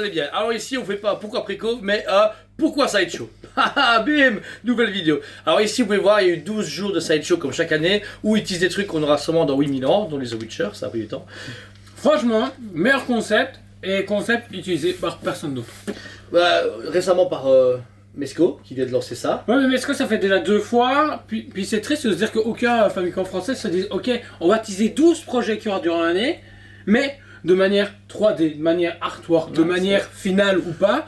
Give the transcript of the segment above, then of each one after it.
allez bien. Alors ici, on fait pas pourquoi préco, mais pourquoi Sideshow. Bim, nouvelle vidéo. Alors ici, vous pouvez voir, il y a eu 12 jours de Sideshow comme chaque année, où ils utilisent des trucs qu'on aura sûrement dans 8000 ans, dont les The Witcher, ça a pris du temps. Franchement, meilleur concept, et concept utilisé par personne d'autre. Récemment par Mesco, qui vient de lancer ça. Ouais, mais est-ce que ça fait déjà 2 fois, puis c'est triste de se dire qu'aucun fabricant français se dit ok, on va teaser 12 projets qu'il y aura durant l'année, mais de manière 3D, de manière artwork, de manière finale ou pas.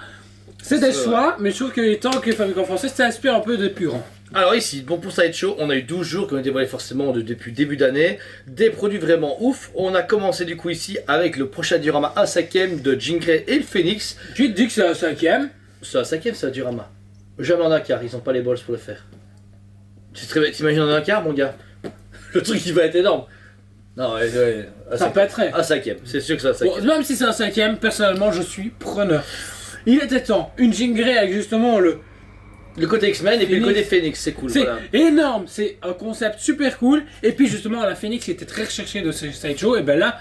C'est des choix, mais je trouve que tant que les fabricants français s'inspirent un peu des plus grands. Alors ici, bon pour Sideshow, on a eu 12 jours qui ont été dévoilés forcément depuis le début d'année. Des produits vraiment ouf. On a commencé du coup ici avec le prochain diorama 1/5 de Jean Grey et le Phoenix. Tu te dis que c'est un 5ème. C'est un 5ème, c'est un diorama. Jamais en un quart, ils ont pas les balls pour le faire. T'imagines en un quart, mon gars? Le truc il va être énorme. Non, Ça pèterait. Un 5ème, c'est sûr que c'est un 5ème. Bon, même si c'est un 5ème, personnellement je suis preneur. Il était temps, une Jean Grey avec justement le côté X-Men et puis le Phoenix. côté Phoenix, c'est cool. C'est Voilà. énorme, c'est un concept super cool. Et puis justement, la Phoenix qui était très recherchée de ce Sideshow, et ben là,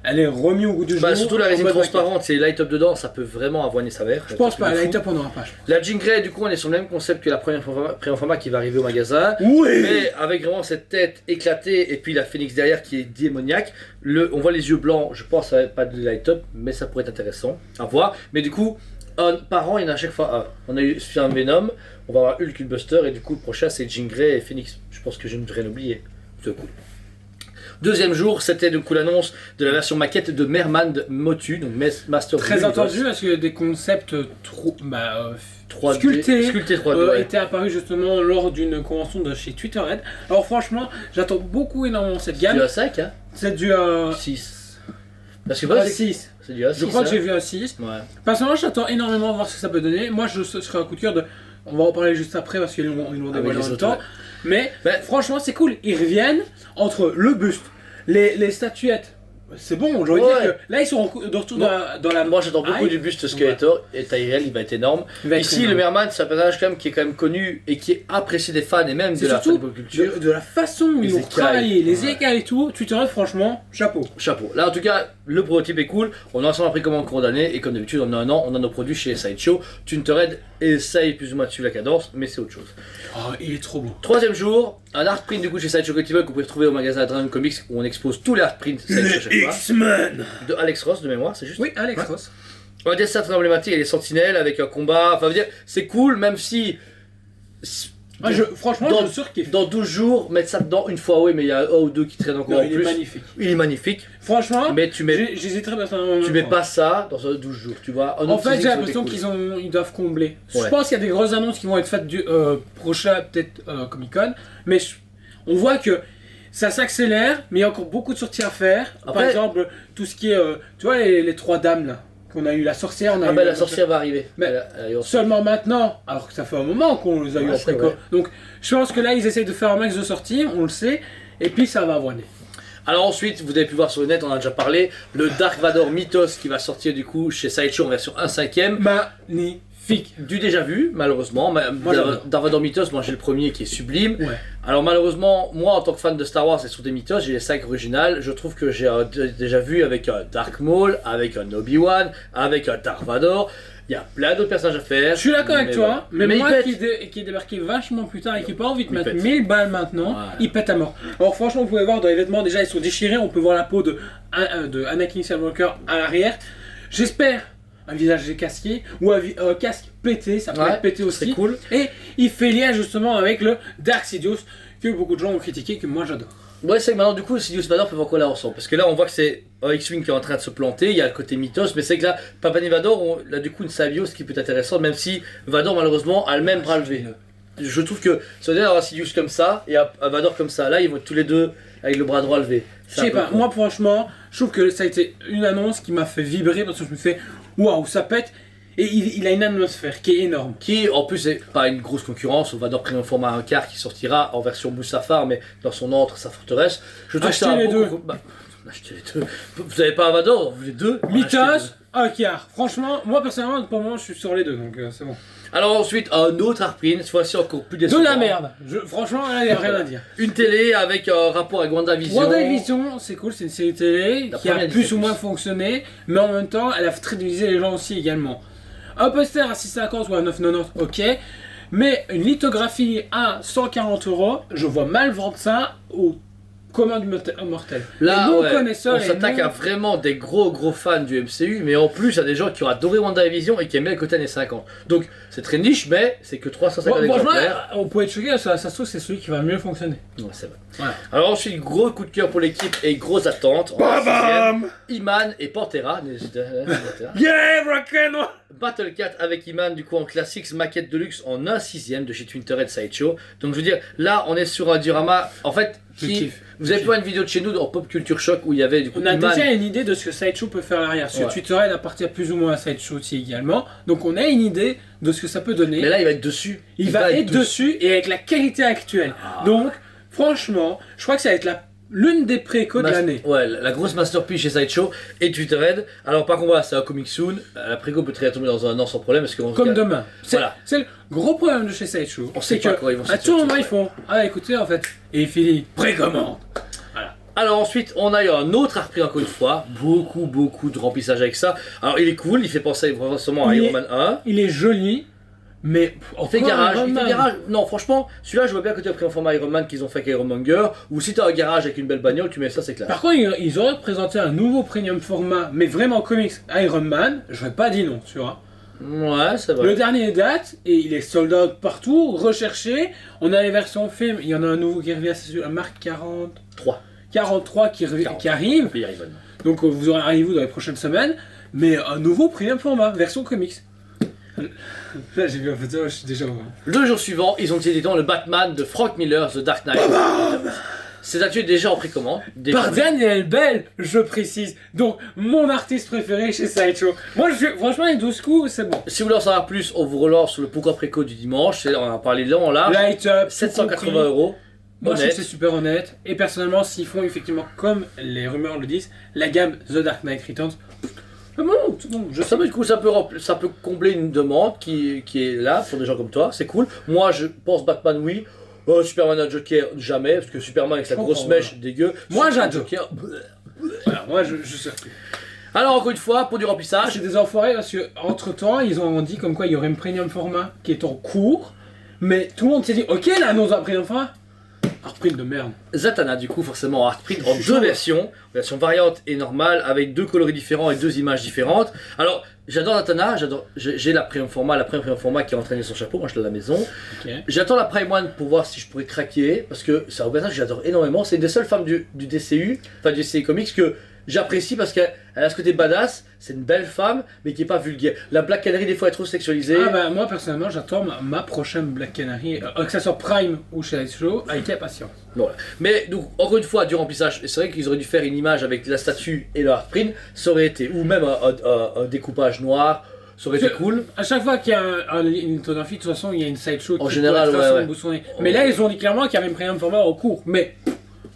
elle est remise au goût du jour. Surtout la résine en mode transparente, c'est light up dedans, ça peut vraiment avoiner sa mère. Je pense pas, la light up on n'aura pas. La Jean Grey, du coup, on est sur le même concept que la première format qui va arriver au magasin. Oui. Mais avec vraiment cette tête éclatée et puis la Phoenix derrière qui est démoniaque. On voit les yeux blancs, je pense que ça va être pas de light up, mais ça pourrait être intéressant à voir. Mais du coup, par an, il y en a à chaque fois un. On a eu un Venom, on va avoir Hulk, Buster, et du coup, le prochain c'est Jean Grey et Phoenix. Je pense que je ne devrais l'oublier. C'est cool. Deuxième jour, c'était du coup l'annonce de la version maquette de Merman de Motu, donc Master Très Blue entendu, Boss. parce que des concepts 3D, sculptés, 3D, ouais. étaient apparus justement lors d'une convention de chez Twitterhead. Alors franchement, j'attends beaucoup énormément cette gamme. Du A5, hein C'est du 6. Parce que pas c'est 6. c'est du A6. Je crois que hein. j'ai vu un 6. Ouais. Personnellement, j'attends énormément de voir ce que ça peut donner. Moi, je serais un coup de cœur de. On va en parler juste après parce qu'ils l'ont dévoilé en même temps. Mais franchement, c'est cool. Ils reviennent entre le buste, les statuettes. C'est bon, j'ai envie de dire que là ils sont de retour dans la. Moi j'attends beaucoup du buste Skeletor et Tyrell, il va être énorme. Ici, le Merman, c'est un personnage quand même qui est quand même connu et qui est apprécié des fans et même de la culture. De la façon où ils ont travaillé, les écailles et tout, Twitterhead, franchement, chapeau. Chapeau. Là en tout cas, le prototype est cool. On a ensemble appris comment condamner et comme d'habitude, en un an, on a nos produits chez Sideshow. Twitterhead essaye plus ou moins de suivre la cadence, mais c'est autre chose. Oh, il est trop beau. Troisième jour, un art print du coup chez Sideshow Collectible que vous pouvez retrouver au magasin Dragon Comics où on expose tous les art prints Sideshow chaque fois. X-Men. De Alex Ross de mémoire, c'est juste. Oui, Alex Ross. Un dessin très emblématique et les sentinelles avec un combat. Enfin, dire, c'est cool, même si. Franchement, je surkiffe. Dans 12 jours, mettre ça dedans une fois, oui, mais il y a un ou deux qui traînent encore en plus. Il est magnifique. Il est magnifique. Franchement, mais j'hésiterais personnellement. Tu mets pas ça dans 12 jours, tu vois. En fait, j'ai l'impression qu'ils doivent combler. Ouais. Je pense qu'il y a des grosses annonces qui vont être faites du prochain, peut-être Comic Con, mais on voit que ça s'accélère, mais il y a encore beaucoup de sorties à faire. Après, par exemple, tout ce qui est, tu vois, les 3 dames là. On a eu la sorcière, on a eu la sorcière va arriver. Mais seulement maintenant, alors que ça fait un moment qu'on les a eu après quoi. Donc je pense que là ils essayent de faire un max de sorties, on le sait, et puis ça va avoiner. Alors ensuite, vous avez pu voir sur le net, on en a déjà parlé, le Dark Vador Mythos qui va sortir du coup chez Sideshow en version 1/5. Magnifique. Du déjà vu, malheureusement. Dark Vador Mythos, moi j'ai le premier qui est sublime. Ouais. Alors malheureusement, moi en tant que fan de Star Wars et sur des mythos, j'ai les 5 originales. Je trouve que j'ai déjà vu avec un Dark Maul, avec un Obi-Wan, avec un Dark Vador. Il y a plein d'autres personnages à faire. Je suis d'accord avec toi, mais moi qui est débarqué vachement plus tard et qui n'a pas envie de mettre 1000 balles maintenant, il pète à mort. Alors franchement, vous pouvez voir dans les vêtements, déjà ils sont déchirés, on peut voir la peau de Anakin Skywalker à l'arrière. J'espère un visage décasqué ou un casque pété, ça peut être pété aussi. Cool. Et il fait lien justement avec le Dark Sidious que beaucoup de gens ont critiqué, que moi j'adore. Ouais, c'est que maintenant du coup Sidious Vador peut voir quoi là ensemble. Parce que là on voit que c'est un X-Wing qui est en train de se planter, il y a le côté mythos, mais c'est que là, Papani Vador, on a du coup une symbiose qui peut être intéressante, même si Vador malheureusement a le même bras levé. Je trouve que ça veut dire avoir un Sidious comme ça et un Vador comme ça, là ils vont tous les deux avec le bras droit levé. Je sais pas, moi franchement, je trouve que ça a été une annonce qui m'a fait vibrer parce que je me fais waouh, ça pète. Et il a une atmosphère qui est énorme. Qui en plus est pas une grosse concurrence, on va dans un format 1 quart qui sortira en version Mustafar mais dans son antre, sa forteresse. Je trouve achetez les deux. Achetez les deux. Vous avez pas un Vador, vous les deux. Mythos, 1 quart. Franchement, moi personnellement, pour le moment je suis sur les deux donc c'est bon. Alors ensuite, un autre Artprint, cette fois-ci encore plus décevant. De la merde. Franchement, là, il n'y a rien à dire. Une télé avec un rapport avec WandaVision. WandaVision, c'est cool, c'est une série télé La qui a première plus Disney+. ou moins fonctionné, mais en même temps, elle a très divisé les gens aussi également. Un poster à 6,50 ou à 9,90, ok. Mais une lithographie à 140 €, je vois mal vendre ça au commun du mortel. Là, Les ouais, non-connaisseurs on et s'attaque non- à vraiment des gros fans du MCU, mais en plus, il y a des gens qui ont adoré WandaVision et qui aimaient le côté années 50. Donc, c'est très niche, mais c'est que 350 Bon, franchement, exemplaires. on peut être choqué, ça se trouve, c'est celui qui va mieux fonctionner. Ouais, c'est vrai. Voilà. Alors ensuite, gros coup de cœur pour l'équipe et grosse attente. En sixième, Iman et Pantera. Yeah, rock'n'roll. Battle Cat avec Iman, du coup en classics, maquette de luxe en 1/6 de chez Twinterhead Sideshow. Donc je veux dire, là on est sur un diorama. En fait, Je kiffe. vous avez pu voir une vidéo de chez nous en Pop Culture Shock où il y avait du coup On a Iman. déjà une idée de ce que Sideshow peut faire à l'arrière. Sur Ouais. Twitter, il appartient plus ou moins à Sideshow aussi également. Donc on a une idée de ce que ça peut donner. Mais là il va être dessus. il va être dessus et avec la qualité actuelle. Ah. Donc, franchement, je crois que ça va être l'une des précos de l'année. Ouais, la grosse masterpiece chez Sideshow et Twitterhead. Alors par contre voilà, c'est un coming soon. La préco peut très bien tomber dans un an sans problème parce qu'on Comme demain. C'est Voilà. c'est le gros problème de chez Sideshow. On sait C'est pas que quand ils vont à sortir tout le moment, truc, ils font ah écoutez, en fait, et Philly, précommande. Alors ensuite, on a eu un autre Artprint encore une fois, beaucoup de remplissage avec ça. Alors il est cool, il fait penser vraiment à Il Iron est- Man 1. Il est joli, mais Il fait encore garage, Iron il fait Man. garage. Non, franchement, celui-là, je vois bien que tu as pris un format Iron Man qu'ils ont fait avec Iron Monger. Ou si tu as un garage avec une belle bagnole, tu mets ça, c'est clair. Par contre, ils auraient présenté un nouveau premium format, mais vraiment comics Iron Man. J'aurais pas dit non, tu vois. Ouais, c'est vrai. Le dernier date, et il est sold out partout, recherché. On a les versions film, il y en a un nouveau qui revient, c'est la marque 43 qui arrive. Puis Iron Man. Donc vous aurez arrivé dans les prochaines semaines. Mais un nouveau premium format, version comics. Là j'ai vu la photo, je suis déjà... Le jour suivant, ils ont utilisé le Batman de Frank Miller, The Dark Knight. Cette actu est déjà en précommande. Par Daniel Bell, je précise. Donc mon artiste préféré chez Sideshow. Moi franchement les 12 coups, c'est bon. Si vous voulez en savoir plus, on vous relance sur le pourquoi préco du dimanche. On en a parlé là en large. Light up, 780 tout compris. €. Moi je trouve Honnête. que c'est super honnête. Et personnellement, s'ils font effectivement comme les rumeurs le disent, la gamme The Dark Knight Returns, c'est bon, je sais. Ça peut, du coup, ça peut combler une demande qui est là pour des gens comme toi, c'est cool. Moi, je pense Batman, oui. Superman et Joker, jamais, parce que Superman avec sa Je grosse comprends, mèche dégueu. Moi, Superman, j'adore. Joker, Voilà, moi je sais plus. Alors, encore une fois, pour du remplissage, C'est des enfoirés parce que entre temps, ils ont dit comme quoi il y aurait une premium format qui est en cours. Mais tout le monde s'est dit, ok, l'annonce d'un premium format. Artprint de merde. Zatanna, du coup, forcément, Artprint en Je suis deux chaud. version variante et normale, avec deux coloris différents et deux images différentes. Alors, j'adore Zatanna, j'ai la premium format qui a entraîné son chapeau, moi je l'ai à la maison. Ok. J'attends la Prime One pour voir si je pourrais craquer, parce que c'est un personnage que j'adore énormément. C'est une des seules femmes du DCU, enfin du DCU Comics, que j'apprécie parce qu'elle a ce côté badass, c'est une belle femme, mais qui est pas vulgaire. La Black Canary, des fois, est trop sexualisée. Ah bah moi personnellement j'attends ma prochaine Black Canary, que ça soit Prime ou chez Sideshow, avec impatience. Voilà. Mais donc, encore une fois, du remplissage, c'est vrai qu'ils auraient dû faire une image avec la statue et le Artprint, ça aurait été, ou même un découpage noir, ça aurait été cool. À chaque fois qu'il y a une lithographie, de toute façon il y a une Sideshow En qui général, pourrait ouais. boussonner. Mais là ils ont dit clairement qu'il y avait une premium format en cours, mais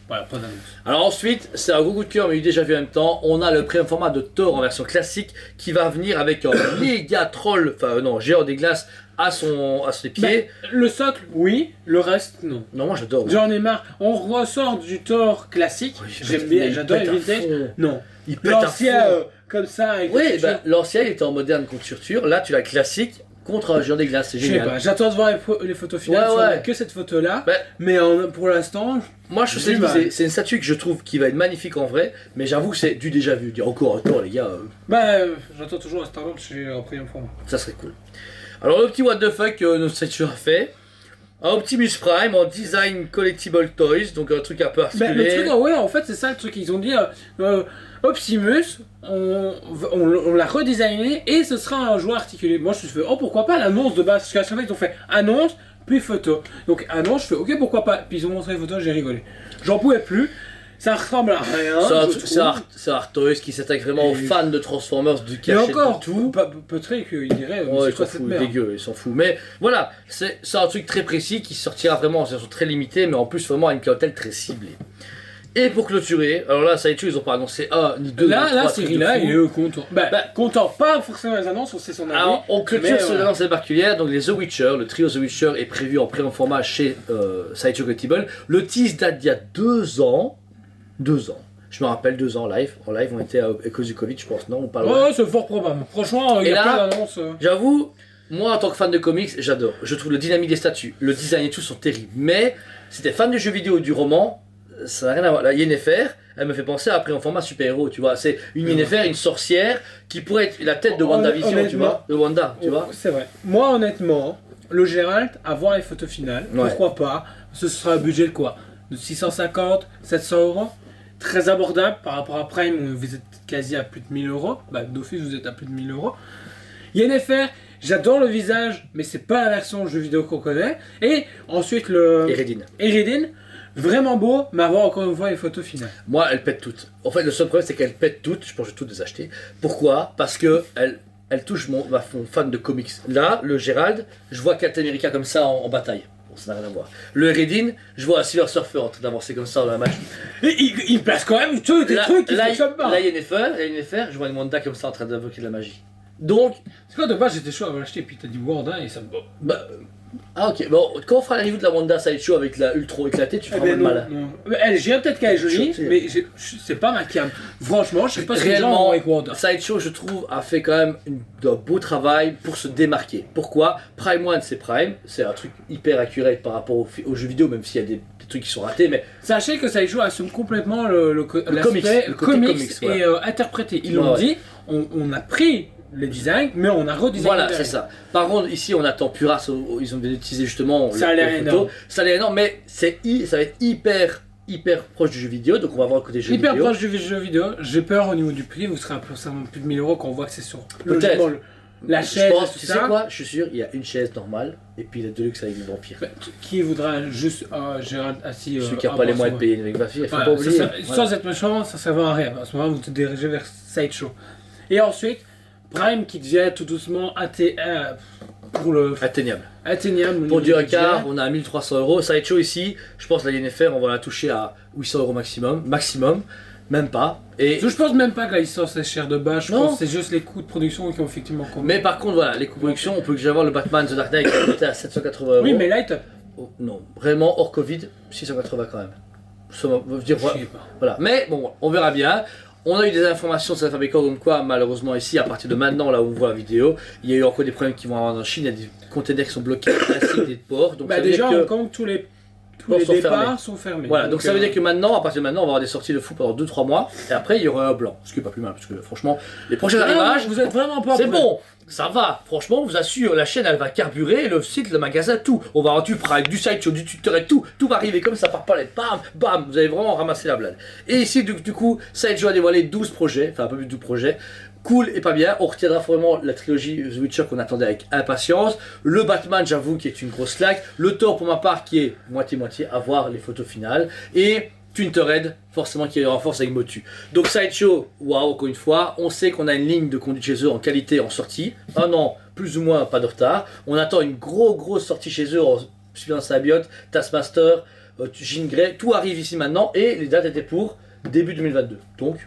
voilà, pas d'annonce. Alors ensuite, c'est un gros coup de cœur, mais eu déjà vu en même temps, on a le premium format de Thor en version classique qui va venir avec un méga troll, enfin non, géant des glaces à ses pieds. Ben, le socle, oui, le reste, non. Non, moi j'adore. J'en ai marre. On ressort du Thor classique. Oui, J'aime bien, il j'adore les pète à vintage. fond. Non. Il pète à L'ancien, fond. comme ça, avec Oui, des ben, textures. l'ancien il était en moderne contre surture, là tu l'as classique contre un géant des glaces, c'est Je sais génial. pas, j'attends de voir les photos finales. Ouais, si on a ouais. que cette photo-là. Ben, Mais pour l'instant, moi je J'ai sais du que mal. c'est une statue que je trouve qui va être magnifique en vrai, mais j'avoue que c'est du déjà vu. Dire encore un Thor, les gars, j'attends toujours un Star-Lord chez un premium format. ça serait cool. Alors le petit what the fuck que notre statue a fait. Un Optimus Prime en design collectible toys, donc un truc un peu Ben, le articulé. truc, ouais, en fait, c'est ça le truc. Ils ont dit Optimus, on l'a redesigné et ce sera un jouet articulé. Moi, je me suis fait, oh, pourquoi pas l'annonce de base. Parce qu'à chaque fois, ils ont fait annonce, puis photo. Donc, annonce, je fais, ok, pourquoi pas. Puis ils ont montré les photos, j'ai rigolé. J'en pouvais plus. Ça ressemble à rien. C'est un Toys qui s'attaque vraiment aux Et- fans de Transformers, du Et cachet, encore, de tout. peut-être qu'il dirait, Ouais, c'est ils s'en quoi cette foutent, merde. dégueu, ils s'en foutent. Mais voilà, c'est un truc très précis qui sortira vraiment en version très limitée, mais en plus vraiment à une clientèle très ciblée. Et pour clôturer, alors là, Sideshow, ils ont pas annoncé un, ni deux, Là, ni trois Cyril, trucs de là, fou. il est content. Content, pas forcément les annonces, on sait son avis. Alors, on clôture mais, sur l'annonce particulière. Donc, les The Witcher, le trio The Witcher est prévu en pré format chez Sideshow Collectible. Le tease date d'il y a 2 ans. 2 ans. Je me rappelle 2 ans live. En live, on était à cause du Covid, je pense, non? On parle. Ouais, c'est fort probable. Franchement, il y Et a là, plein d'annonces. J'avoue, moi en tant que fan de comics, j'adore. Je trouve le dynamique des statues, le design et tout sont terribles. Mais si t'es fan du jeu vidéo ou du roman, ça n'a rien à voir. La Yennefer, elle me fait penser après en format super-héros, tu vois. C'est une Yennefer, une sorcière qui pourrait être la tête de WandaVision, tu vois. De Wanda, tu vois. C'est vrai. Moi, honnêtement, le Gérald, à voir les photos finales, pourquoi pas. Ce sera un budget de quoi? De 650, 700 euros. Très abordable par rapport à Prime où vous êtes quasi à plus de 1000 euros. Bah, d'office, vous êtes à plus de 1000 euros. Yennefer, j'adore le visage, mais c'est pas la version jeu vidéo qu'on connaît. Et ensuite, le. Eredin, vraiment beau, mais avoir encore une fois les photos finales. Moi, elle pète toutes. En fait, le seul problème, c'est qu'elle pète toutes. Je pense que je vais toutes les acheter. Pourquoi? Parce que elle touche mon fan de comics. Là, le Gérald, je vois Captain America comme ça en bataille. Bon, ça n'a rien à voir. Le Eredin, je vois un Silver Surfer en train d'avancer comme ça dans la match. Et il place quand même des trucs qui fonctionnent pas. Là, Yennefer, je vois une Wanda comme ça en train d'invoquer de la magie. Donc. C'est quoi de base, j'étais chaud à l'acheter, puis t'as dit Wanda et ça me. Ah ok, bon, quand on fera la review de la Wanda Sideshow avec la ultra éclatée, tu feras mal. Je dirais peut-être qu'elle est jolie, mais c'est pas ma cam. Franchement, je sais pas si les gens vont avec Wanda. Sideshow, je trouve, a fait quand même un beau travail pour se démarquer. Pourquoi? Prime One, c'est Prime, c'est un truc hyper accurate par rapport aux jeux vidéo, même s'il y a des trucs qui sont ratés, mais... Sachez que Sideshow assume complètement l'aspect comics voilà. et interprété. Ils l'ont dit, on a pris les designs, mais on a redesigné. Voilà, c'est ça. Par contre, ici, on attend Puras, ils ont utilisé justement ça a l'air énorme. Ça a l'air énorme, mais ça va être hyper proche du jeu vidéo, donc on va voir le côté jeu vidéo. Hyper proche du jeu vidéo. J'ai peur au niveau du prix, vous serez à plus de 1000 euros quand on voit que c'est sur peut-être la chaise. Je pense, tu sais quoi, je suis sûr, il y a une chaise normale et puis la Deluxe avec les vampires. Qui voudra juste Gérald assis. Celui qui n'a pas les moyens de payer avec vampires, il faut pas oublier. Sans être méchant, ça ne va à rien. À ce moment, vous te dirigez vers Sideshow. Et ensuite, Prime qui devient tout doucement atteignable. Pour du quart, on a 1300 euros. Sideshow ici, je pense la Yennefer, on va la toucher à 800 euros maximum. Même pas. Et je pense même pas que la licence est chère de base, je pense que c'est juste les coûts de production qui ont effectivement compté. Mais par contre, voilà, les coûts de production, on peut déjà voir le Batman The Dark Knight qui était à 780 euros. Oui, mais light up. Oh, non, vraiment hors Covid, 680 quand même. Voilà. Mais bon, on verra bien. On a eu des informations sur la fabricant comme quoi, malheureusement ici, à partir de maintenant, là où on voit la vidéo, il y a eu encore des problèmes qui vont avoir en Chine, il y a des containers qui sont bloqués, des ports. Donc déjà, en Hong Kong, tous les départs sont fermés. Voilà, donc ça veut dire que maintenant, à partir de maintenant, on va avoir des sorties de fou pendant 2-3 mois, et après il y aura un blanc, ce qui est pas plus mal, parce que franchement, les prochains arrivages, vous êtes vraiment pas c'est bon, ça va, franchement, on vous assure, la chaîne elle va carburer, le site, le magasin, tout, on va avoir du Prime, du Sideshow, du tutoriel, tout va arriver comme ça par palette, bam, vous allez vraiment ramasser la blague. Et ici, du coup, Sideshow a dévoilé 12 projets, enfin un peu plus de 12 projets. Cool et pas bien, on retiendra vraiment la trilogie The Witcher qu'on attendait avec impatience. Le Batman, j'avoue, qui est une grosse claque. Le Thor, pour ma part, qui est moitié-moitié, à voir les photos finales. Et Twinterhead, forcément, qui renforce avec Motu. Donc Sideshow, waouh, encore une fois, on sait qu'on a une ligne de conduite chez eux en qualité, en sortie. Un an, plus ou moins, pas de retard. On attend une grosse sortie chez eux en suivant Symbiote, Taskmaster, Jean Grey. Tout arrive ici maintenant et les dates étaient pour début 2022. Donc,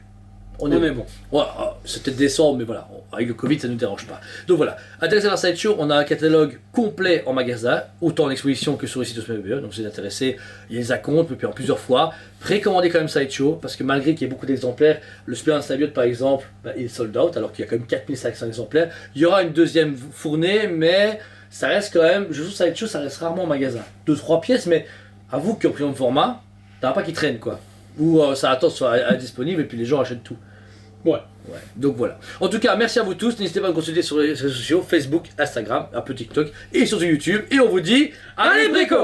on est bon. Ouais, c'était décembre, mais voilà, avec le Covid, ça ne nous dérange pas. Donc voilà, intéressé par Sideshow, on a un catalogue complet en magasin, autant en exposition que sur le site de Smebebe. Donc si vous êtes intéressé, il les acompte, puis en plusieurs fois. Précommandez quand même Sideshow, parce que malgré qu'il y ait beaucoup d'exemplaires, le Spider-Man Symbiote par exemple, il est sold out, alors qu'il y a quand même 4500 exemplaires. Il y aura une deuxième fournée, mais ça reste quand même, je trouve Sideshow, ça reste rarement en magasin. 2-3 pièces, mais avoue qu'en prix en format, t'as pas qui traîne quoi. Ou ça attend soit disponible et puis les gens achètent tout. Ouais. Donc voilà. En tout cas, merci à vous tous. N'hésitez pas à me consulter sur les réseaux sociaux, Facebook, Instagram, un peu TikTok et surtout YouTube. Et on vous dit, allez Brico!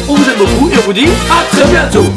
On vous aime beaucoup et on vous dit à très bientôt!